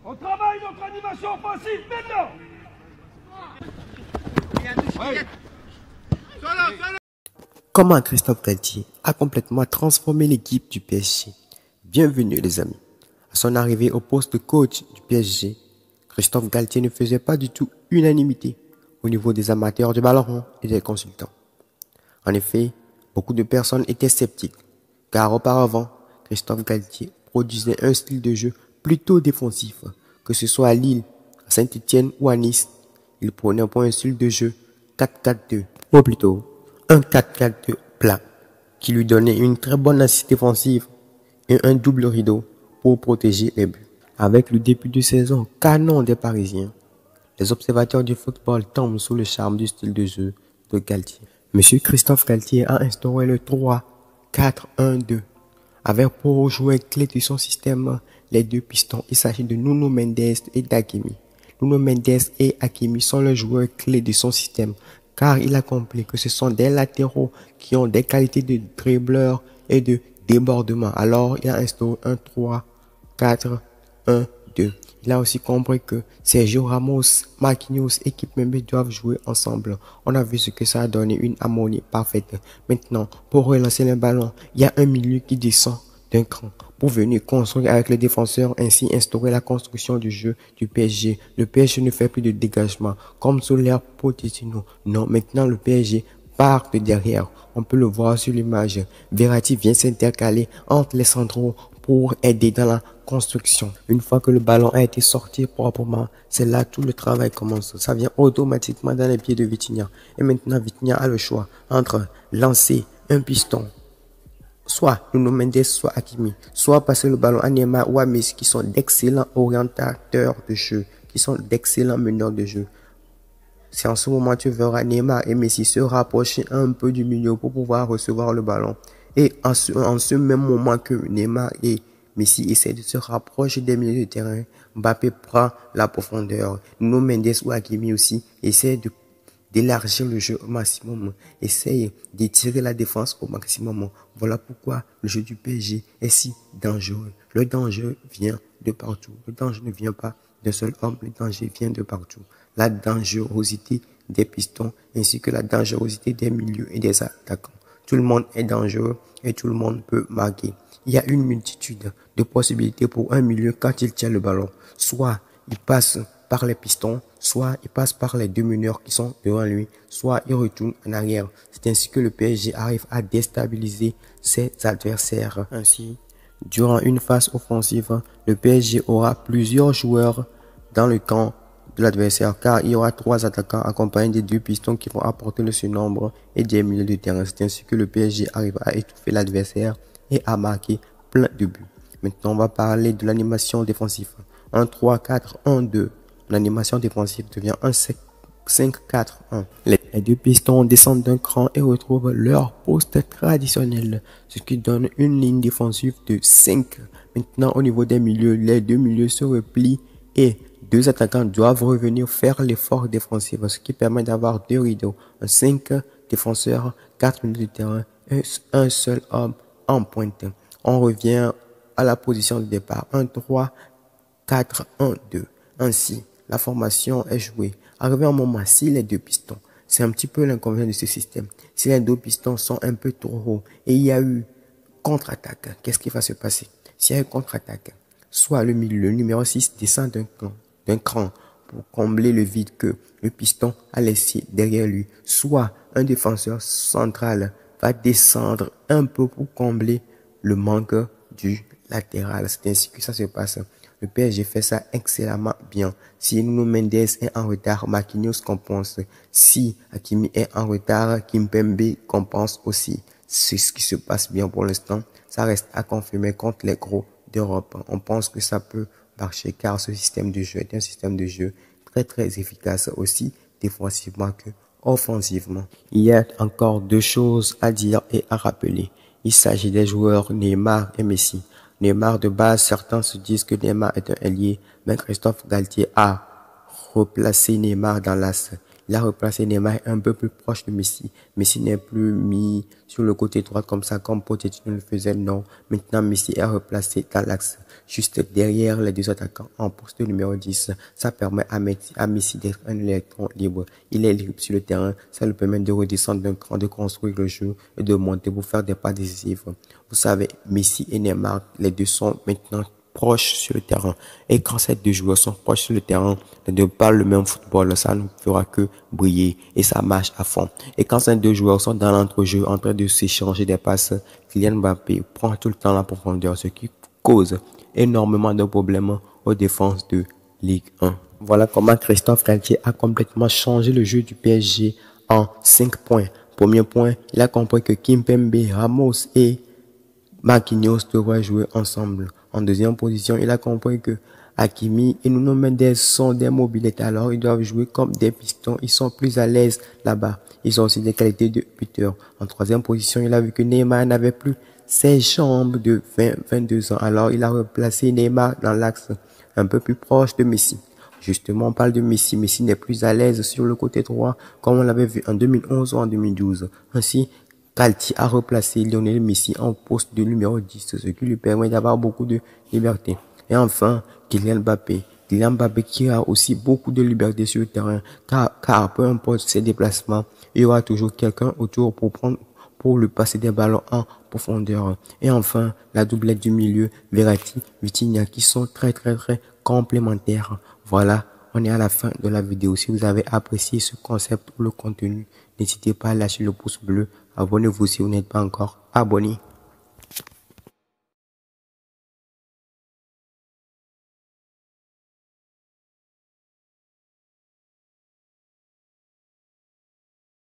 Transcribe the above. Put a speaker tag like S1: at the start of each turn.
S1: On travaille notre animation offensive maintenant.
S2: Comment Christophe Galtier a complètement transformé l'équipe du PSG? Bienvenue les amis. À son arrivée au poste de coach du PSG, Christophe Galtier ne faisait pas du tout unanimité au niveau des amateurs de ballon rond et des consultants. En effet, beaucoup de personnes étaient sceptiques, car auparavant, Christophe Galtier produisait un style de jeu plutôt défensif, que ce soit à Lille, à Saint-Étienne ou à Nice. Il prenait pour un style de jeu 4-4-2, ou plutôt un 4-4-2 plat, qui lui donnait une très bonne assise défensive et un double rideau pour protéger les buts. Avec le début de saison canon des Parisiens, les observateurs du football tombent sous le charme du style de jeu de Galtier. Monsieur Christophe Galtier a instauré le 3-4-1-2, avec pour jouer clé de son système les deux pistons. Il s'agit de Nuno Mendes et d'Hakimi. Nuno Mendes et Hakimi sont les joueurs clés de son système, car il a compris que ce sont des latéraux qui ont des qualités de dribbleur et de débordement. Alors, il a instauré un 3-4-1-2. Il a aussi compris que Sergio Ramos, Marquinhos et Kimpembe doivent jouer ensemble. On a vu ce que ça a donné, une harmonie parfaite. Maintenant, pour relancer le ballon, il y a un milieu qui descend d'un cran pour venir construire avec les défenseurs, ainsi instaurer la construction du jeu du PSG. Le PSG ne fait plus de dégagement comme sous l'ère Pochettino. Non, maintenant le PSG part de derrière. On peut le voir sur l'image. Verratti vient s'intercaler entre les centraux pour aider dans la construction. Une fois que le ballon a été sorti proprement, c'est là tout le travail commence. Ça vient automatiquement dans les pieds de Vitinha. Et maintenant, Vitinha a le choix entre lancer un piston, soit Nuno Mendes, soit Hakimi, soit passer le ballon à Neymar ou à Messi, qui sont d'excellents orientateurs de jeu, qui sont d'excellents meneurs de jeu. C'est en ce moment tu verras Neymar et Messi se rapprocher un peu du milieu pour pouvoir recevoir le ballon. Et en ce même moment que Neymar et Messi essaient de se rapprocher des milieux de terrain, Mbappé prend la profondeur. Nuno Mendes ou Hakimi aussi essaient d'élargir le jeu au maximum, essaye d'étirer la défense au maximum. Voilà pourquoi le jeu du PSG est si dangereux. Le danger vient de partout. Le danger ne vient pas d'un seul homme, le danger vient de partout. La dangerosité des pistons ainsi que la dangerosité des milieux et des attaquants. Tout le monde est dangereux et tout le monde peut marquer. Il y a une multitude de possibilités pour un milieu quand il tient le ballon. Soit il passe par les pistons, soit il passe par les deux meneurs qui sont devant lui, soit il retourne en arrière. C'est ainsi que le PSG arrive à déstabiliser ses adversaires. Ainsi, durant une phase offensive, le PSG aura plusieurs joueurs dans le camp de l'adversaire, car il y aura 3 attaquants accompagnés des 2 pistons qui vont apporter le surnombre et des milieux de terrain. C'est ainsi que le PSG arrive à étouffer l'adversaire et à marquer plein de buts. Maintenant, on va parler de l'animation défensive. Un 3-4-1-2. L'animation défensive devient un 5-4-1. Les 2 pistons descendent d'un cran et retrouvent leur poste traditionnel, ce qui donne une ligne défensive de 5. Maintenant, au niveau des milieux, les 2 milieux se replient et 2 attaquants doivent revenir faire l'effort défensif, ce qui permet d'avoir 2 rideaux. Un 5 défenseurs, 4 milieux de terrain et un seul homme en pointe. On revient à la position de départ. Un 3-4-1-2. Ainsi, la formation est jouée. Arrivé un moment, si les 2 pistons, c'est un petit peu l'inconvénient de ce système. Si les 2 pistons sont un peu trop hauts et il y a eu contre-attaque, qu'est-ce qui va se passer? S'il y a eu contre-attaque, soit le milieu, le numéro 6 descend d'un cran pour combler le vide que le piston a laissé derrière lui, soit un défenseur central va descendre un peu pour combler le manque du latéral. C'est ainsi que ça se passe. Le PSG fait ça excellemment bien. Si Nuno Mendes est en retard, Marquinhos compense. Si Hakimi est en retard, Kimpembe compense aussi. C'est ce qui se passe bien pour l'instant. Ça reste à confirmer contre les gros d'Europe. On pense que ça peut marcher car ce système de jeu est un système de jeu très efficace aussi défensivement que offensivement. Il y a encore 2 choses à dire et à rappeler. Il s'agit des joueurs Neymar et Messi. Neymar de base, certains se disent que Neymar est un ailier, mais Christophe Galtier a replacé Neymar dans l'axe. Il a replacé Neymar un peu plus proche de Messi. Messi n'est plus mis sur le côté droit comme ça, comme Pochettino le faisait, non. Maintenant, Messi est replacé dans l'axe. juste derrière les deux attaquants en poste numéro 10. Ça permet à Messi d'être un électron libre. Il est libre sur le terrain, ça lui permet de redescendre d'un cran, de construire le jeu et de monter pour faire des pas décisifs. Vous savez, Messi et Neymar, les deux sont maintenant proches sur le terrain. Et quand ces deux joueurs sont proches sur le terrain, ne de pas le même football, ça ne fera que briller et ça marche à fond. Et quand ces deux joueurs sont dans l'entrejeu en train de s'échanger des passes, Kylian Mbappé prend tout le temps la profondeur, ce qui cause énormément de problèmes aux défenses de Ligue 1. Voilà comment Christophe Galtier a complètement changé le jeu du PSG en 5 points. Premier point, il a compris que Kimpembe, Ramos et Marquinhos devraient jouer ensemble. En deuxième position, il a compris que Hakimi et Nuno Mendes sont des mobilettes, alors ils doivent jouer comme des pistons. Ils sont plus à l'aise là-bas. Ils ont aussi des qualités de buteur. En troisième position, il a vu que Neymar n'avait plus ses jambes de 22 ans. Alors il a replacé Neymar dans l'axe un peu plus proche de Messi. Justement, on parle de Messi. Messi n'est plus à l'aise sur le côté droit comme on l'avait vu en 2011 ou en 2012. Ainsi, Galtier a replacé Lionel Messi en poste de numéro 10, ce qui lui permet d'avoir beaucoup de liberté. Et enfin, Kylian Mbappé. Kylian Mbappé qui a aussi beaucoup de liberté sur le terrain, car peu importe ses déplacements, il y aura toujours quelqu'un autour pour lui passer des ballons en profondeur. Et enfin, la doublette du milieu, Verratti, Vitinha, qui sont très complémentaires. Voilà, on est à la fin de la vidéo. Si vous avez apprécié ce concept ou le contenu, n'hésitez pas à lâcher le pouce bleu. Abonnez-vous si vous n'êtes pas encore abonné.